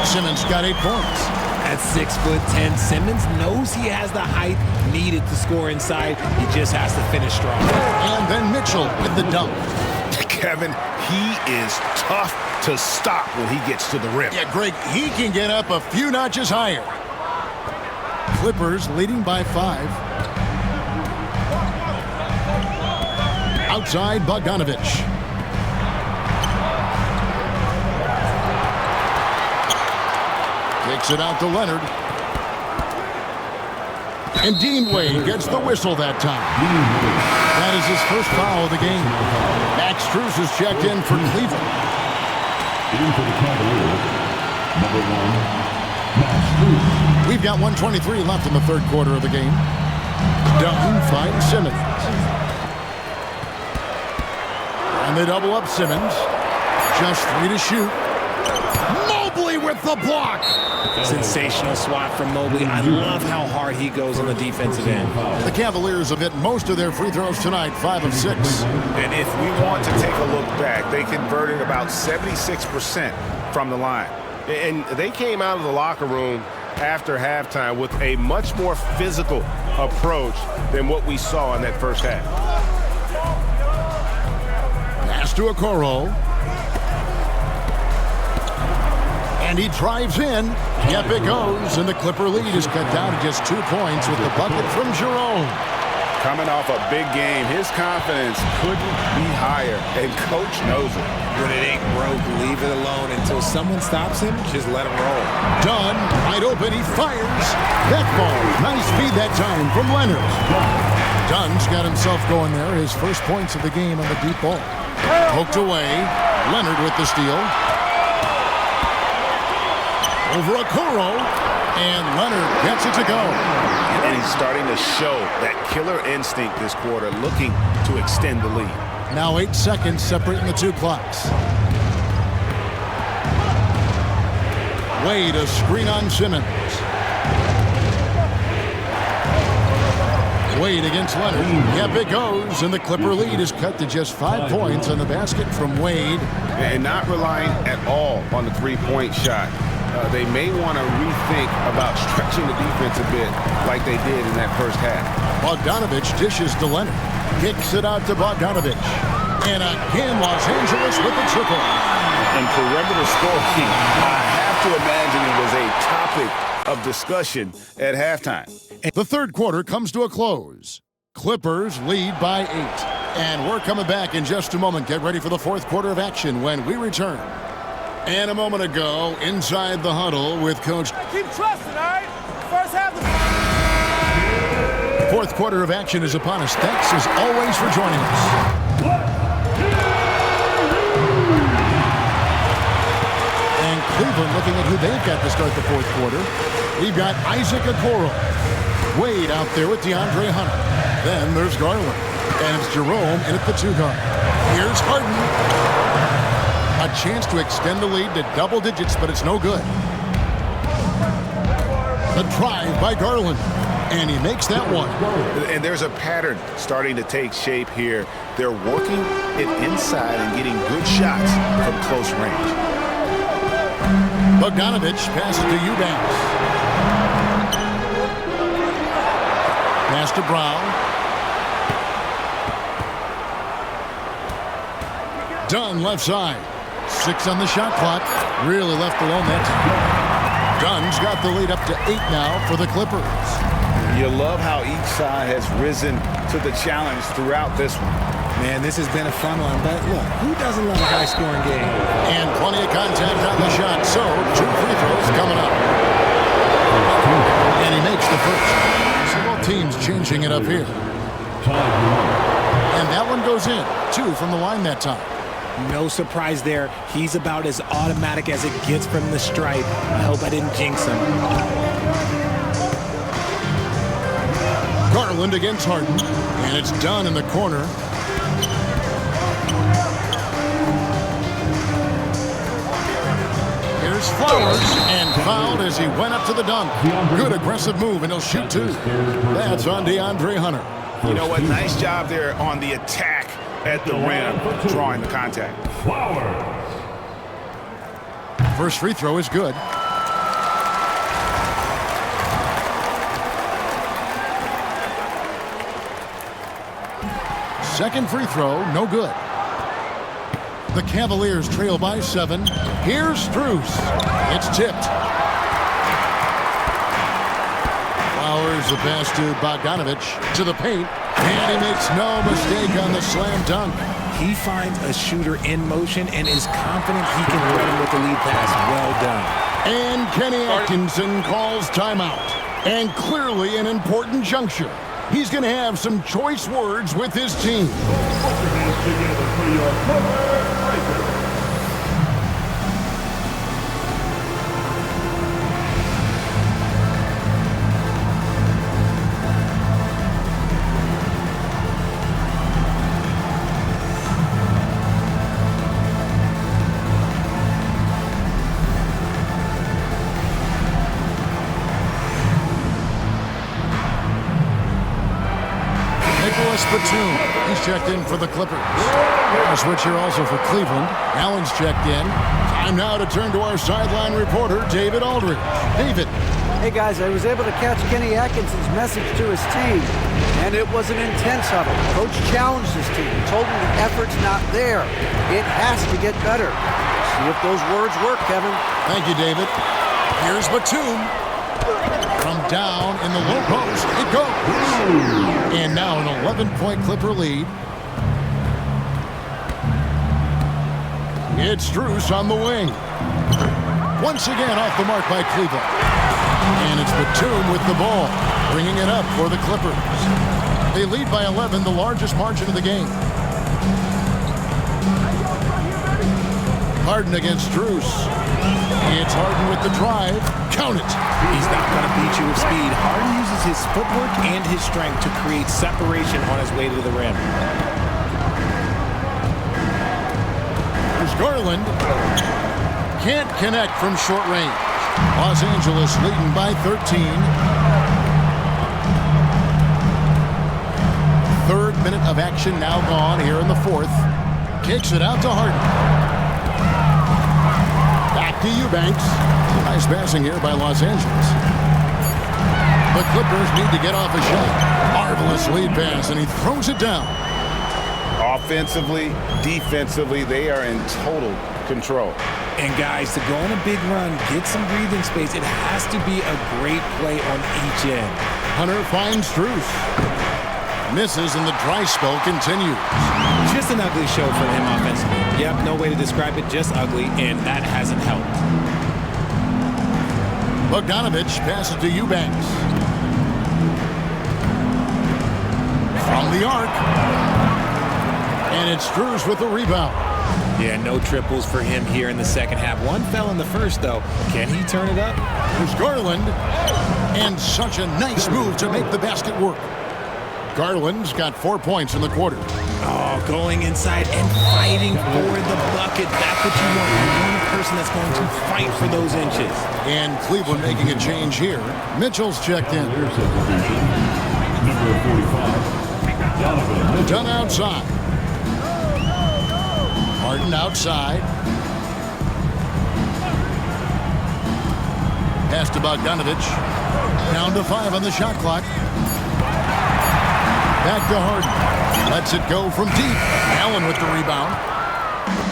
Simmons got 8 points. At 6'10", Simmons knows he has the height needed to score inside. He just has to finish strong. And then Mitchell with the dunk. Kevin, he is tough to stop when he gets to the rim. Yeah, Greg, he can get up a few notches higher. Clippers leading by 5. Outside, Bogdanovich. Kicks it out to Leonard. And Dean Wade gets the whistle that time. That is his first foul of the game. Max Strus is checked in for Cleveland. In for the Cavaliers, number 1, Max Strus. We've got 1:23 left in the third quarter of the game. Dunn finds Simmons. And they double up Simmons. Just 3 to shoot. Mobley with the block. Sensational swat from Mobley. I love how hard he goes on the defensive end. The Cavaliers have hit most of their free throws tonight, 5 of 6. And if we want to take a look back, they converted about 76% from the line. And they came out of the locker room after halftime with a much more physical approach than what we saw in that first half. Pass to Okoro. And he drives in. Yep, it goes. And the Clipper lead is cut down to just 2 points with the bucket from Jerome. Coming off a big game, his confidence couldn't be higher, and Coach knows it. When it ain't broke, leave it alone until someone stops him. Just let him roll. Dunn, wide open, he fires. That ball, nice feed that time from Leonard. Dunn's got himself going there. His first points of the game on the deep ball. Poked away. Leonard with the steal. over Okoro, and Leonard gets it to go. And he's starting to show that killer instinct this quarter, looking to extend the lead. Now 8 seconds separating the two clocks. Wade, a screen on Simmons. Wade against Leonard. Yep, it goes, and the Clipper lead is cut to just 5 points on the basket from Wade. And not relying at all on the three-point shot. They may want to rethink about stretching the defense a bit like they did in that first half. Bogdanovich dishes to Leonard. Kicks it out to Bogdanovich. And again, Los Angeles with the triple. And perimeter scoring, I have to imagine it was a topic of discussion at halftime. The third quarter comes to a close. Clippers lead by 8. And we're coming back in just a moment. Get ready for the fourth quarter of action when we return. And a moment ago, inside the huddle with Coach. Keep trusting, all right? First half. Fourth quarter of action is upon us. Thanks as always for joining us. And Cleveland looking at who they've got to start the fourth quarter. We've got Isaac Okoro. Wade out there with DeAndre Hunter. Then there's Garland. And it's Jerome in at the 2 guard. Here's Harden. A chance to extend the lead to double digits, but it's no good. The drive by Garland. And he makes that one. And there's a pattern starting to take shape here. They're working it inside and getting good shots from close range. Bogdanovich passes to Eubanks. Pass to Brown. Dunn left side. 6 on the shot clock. Really left alone that time. Dunn's got the lead up to 8 now for the Clippers. You love how each side has risen to the challenge throughout this one. Man, this has been a fun one, but look, who doesn't love a high-scoring game? And plenty of contact on the shot, so 2 free throws coming up. And he makes the first. So both teams changing it up here. And that one goes in. 2 from the line that time. No surprise there. He's about as automatic as it gets from the stripe. I hope I didn't jinx him. Garland against Harden. And it's done in the corner. Here's Flowers, and fouled as he went up to the dunk. Good aggressive move, and he'll shoot 2. That's on DeAndre Hunter. You know what? Nice job there on the attack at the rim, drawing the contact. First free throw is good. Second free throw, no good. The Cavaliers trail by 7. Here's Strus. It's tipped. Flowers the pass to Bogdanovich to the paint. And he makes no mistake on the slam dunk. He finds a shooter in motion and is confident he can thread him with the lead pass. Well done. And Kenny Atkinson calls timeout. And clearly an important juncture. He's going to have some choice words with his team. He's checked in for the Clippers. A switch here also for Cleveland. Allen's checked in. Time now to turn to our sideline reporter, David Aldridge. David. Hey, guys, I was able to catch Kenny Atkinson's message to his team, and it was an intense huddle. Coach challenged his team, told him the effort's not there. It has to get better. See if those words work, Kevin. Thank you, David. Here's Batum. From down in the low post, it goes. And now an 11-point Clipper lead. It's Strus on the wing. Once again off the mark by Cleveland. And it's Batum with the ball, bringing it up for the Clippers. They lead by 11, the largest margin of the game. Harden against Strus. It's Harden with the drive. Count it. He's not going to beat you with speed. Harden uses his footwork and his strength to create separation on his way to the rim. There's Garland. Can't connect from short range. Los Angeles leading by 13. Third minute of action now gone here in the fourth. Kicks it out to Harden. Back to Eubanks. Nice passing here by Los Angeles. The Clippers need to get off a shot. Marvelous lead pass, and he throws it down. Offensively, defensively, they are in total control. And guys, to go on a big run, get some breathing space, it has to be a great play on each end. Hunter finds Strus. Misses, and the dry spell continues. Just an ugly show for him offensively. Yep, no way to describe it, just ugly, and that hasn't helped. Bogdanovich passes to Eubanks. From the arc. And it's Strus with the rebound. Yeah, no triples for him here in the second half. One fell in the first, though. Can he turn it up? There's Garland. And such a nice move to make the basket work. Garland's got 4 points in the quarter. Oh, going inside and fighting for the bucket. That's what you want. You want a person that's going to fight for those inches. And Cleveland making a change here. Mitchell's checked in. Number 45. Done outside. Harden outside. Pass to Bogdanovich. Down to 5 on the shot clock. Back to Harden. Lets it go from deep. Allen with the rebound.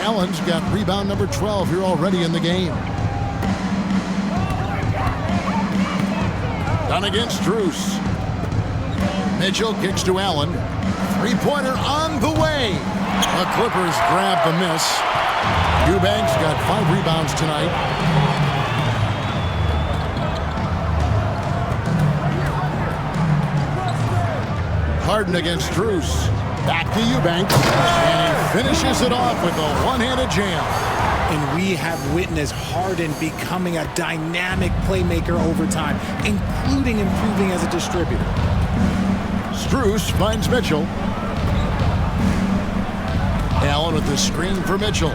Allen's got rebound number 12 here already in the game. Done against Strus. Mitchell kicks to Allen. Three-pointer on the way. The Clippers grab the miss. Eubanks got 5 rebounds tonight. Harden against Strus. Back to Eubanks. And he finishes it off with a one-handed jam. And we have witnessed Harden becoming a dynamic playmaker over time, including improving as a distributor. Strus finds Mitchell. Allen with the screen for Mitchell.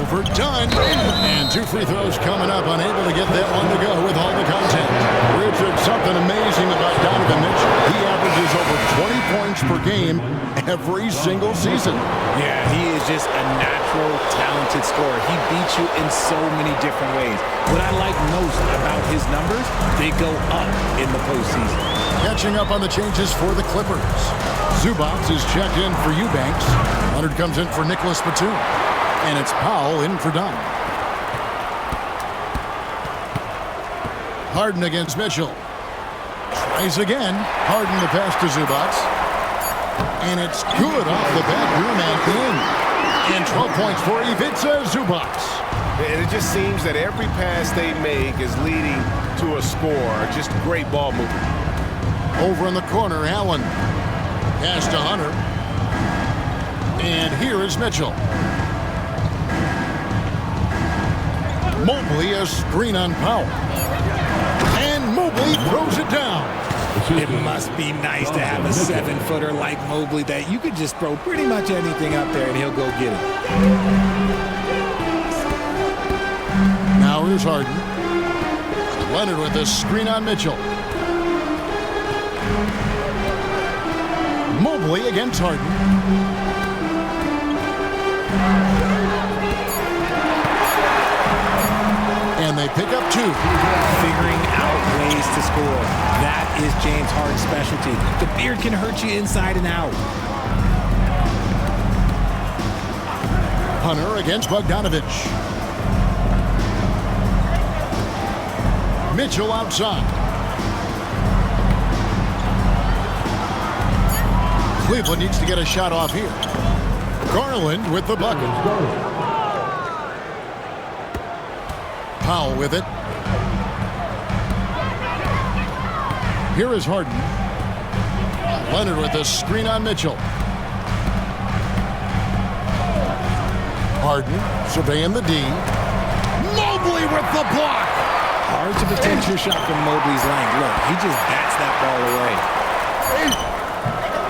Overdone. And 2 free throws coming up. Unable to get that one to go with all the contact. Richard, something amazing about Donovan Mitchell. He averages over 20 points per game every single season. Yeah, he is just a natural, talented scorer. He beats you in so many different ways. What I like most about his numbers, they go up in the postseason. Catching up on the changes for the Clippers. Zubac is checked in for Eubanks. Leonard comes in for Nicholas Batum. And it's Powell in for Dunn. Harden against Mitchell. Tries again. Harden the pass to Zubac. And it's good off the back rim and in. And 12 points for Ivica Zubac. And it just seems that every pass they make is leading to a score. Just great ball movement. Over in the corner, Allen. Pass to Hunter. And here is Mitchell. Mobley a screen on Powell. And Mobley throws it down. It must be nice to have a 7-footer like Mobley that you could just throw pretty much anything up there and he'll go get it. Now here's Harden. Leonard with a screen on Mitchell. Mobley against Harden. And they pick up 2. Figuring out ways to score. That is James Harden's specialty. The beard can hurt you inside and out. Hunter against Bogdanovich. Mitchell outside. Cleveland needs to get a shot off here. Garland with the bucket. Powell with it. Here is Harden. Leonard with a screen on Mitchell. Harden surveying the D. Mobley with the block. Hard to protect your shot from Mobley's length. Look, he just bats that ball away.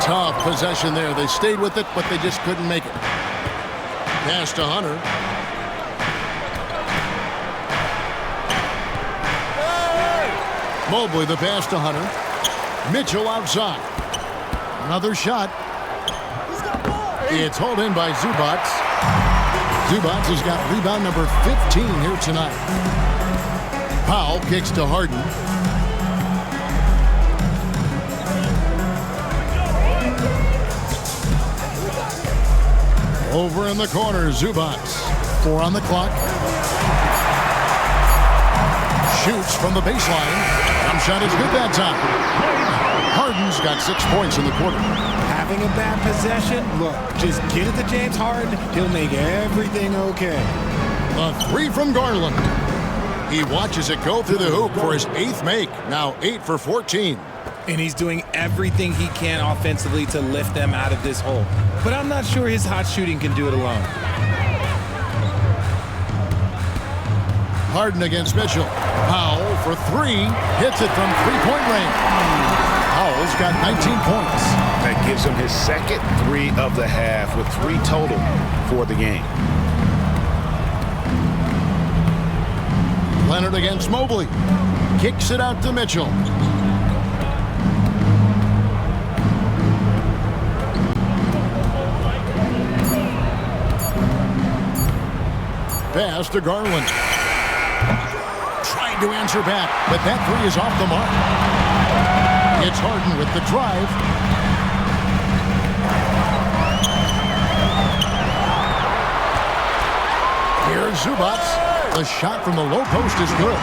Tough possession there. They stayed with it, but they just couldn't make it. Pass to Hunter. Mobley, the pass to Hunter. Mitchell outside. Another shot. It's hauled in by Zubac. Zubac has got rebound number 15 here tonight. Powell kicks to Harden. Over in the corner, Zubac. 4 on the clock. Shoots from the baseline. Jump shot is good that time. Harden's got 6 points in the quarter. Having a bad possession, look, just get it to James Harden. He'll make everything okay. A 3 from Garland. He watches it go through the hoop for his 8th make. Now 8 for 14. And he's doing everything he can offensively to lift them out of this hole. But I'm not sure his hot shooting can do it alone. Harden against Mitchell. Powell for 3. Hits it from 3-point range. Powell's got 19 points. That gives him his second 3 of the half with 3 total for the game. Leonard against Mobley. Kicks it out to Mitchell. Pass to Garland. Tried to answer back, but that 3 is off the mark. It's Harden with the drive. Here's Zubac. The shot from the low post is good.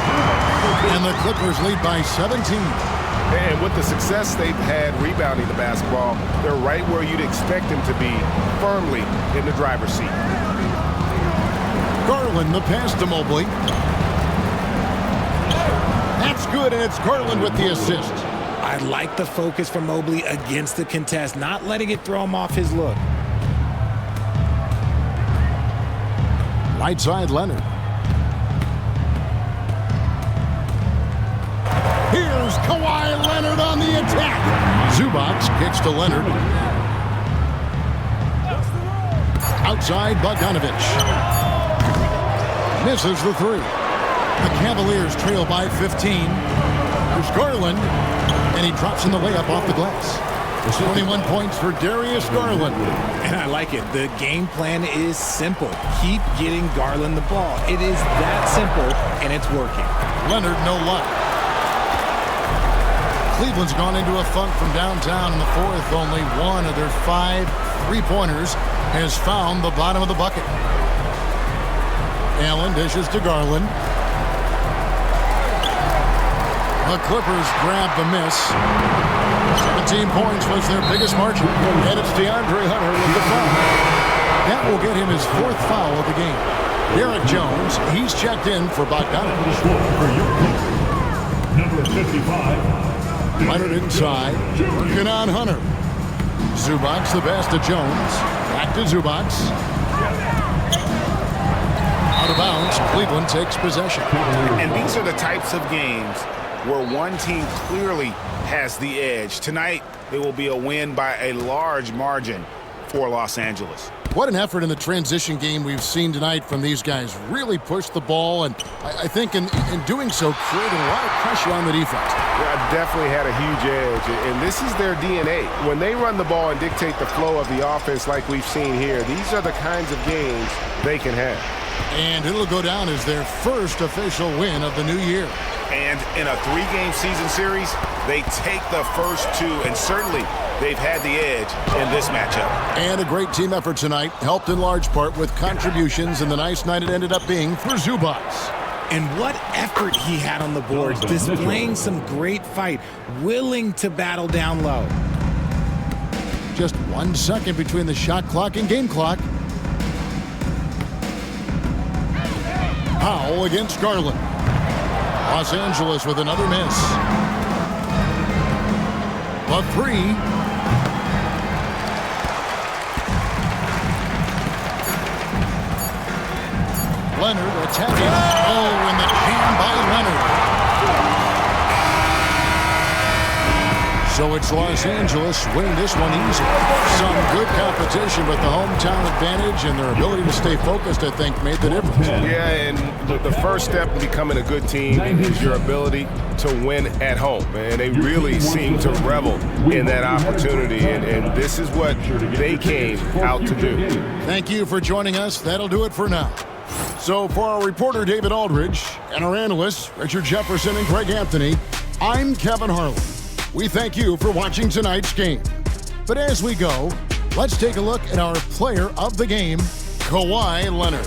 And the Clippers lead by 17. And with the success they've had rebounding the basketball, they're right where you'd expect them to be, firmly in the driver's seat. Garland, the pass to Mobley. That's good, and it's Garland with the assist. I like the focus from Mobley against the contest, not letting it throw him off his look. Right side, Leonard. Here's Kawhi Leonard on the attack. Zubac kicks to Leonard. Outside, Bogdanovich. Misses the 3. The Cavaliers trail by 15. There's Garland, and he drops in the layup off the glass. 21 points for Darius Garland. And I like it. The game plan is simple. Keep getting Garland the ball. It is that simple, and it's working. Leonard, no luck. Cleveland's gone into a funk from downtown in the 4th. Only one of their 5 3-pointers has found the bottom of the bucket. Allen dishes to Garland. The Clippers grab the miss. 17 points was their biggest margin. And it's DeAndre Hunter with the foul. That will get him his 4th foul of the game. Derek Jones, he's checked in for Bogdanovich. Number 55. Leonard inside, working on Hunter. Zubac, the pass to Jones. Back to Zubac. Out of bounds, Cleveland takes possession. And these are the types of games where one team clearly has the edge. Tonight, it will be a win by a large margin for Los Angeles. What an effort in the transition game we've seen tonight from these guys. Really pushed the ball, and I think in doing so, created a lot of pressure on the defense. Yeah, definitely had a huge edge, and this is their DNA. When they run the ball and dictate the flow of the offense like we've seen here, these are the kinds of games they can have. And it'll go down as their first official win of the new year. And in a 3-game season series, they take the first 2, and certainly they've had the edge in this matchup. And a great team effort tonight, helped in large part with contributions, and the nice night it ended up being for Zubac. And what effort he had on the boards, displaying some great fight, willing to battle down low. Just 1 second between the shot clock and game clock. Powell against Garland. Los Angeles with another miss. A 3. Leonard attacking. Oh, and the jam by Leonard. So it's Los Angeles winning this one easy. Some good competition, but the hometown advantage and their ability to stay focused, I think, made the difference. Yeah, and the first step in becoming a good team is your ability to win at home. And they really seem to revel in that opportunity, and this is what they came out to do. Thank you for joining us. That'll do it for now. So for our reporter, David Aldridge, and our analysts, Richard Jefferson and Greg Anthony, I'm Kevin Harlan. We thank you for watching tonight's game. But as we go, let's take a look at our player of the game, Kawhi Leonard.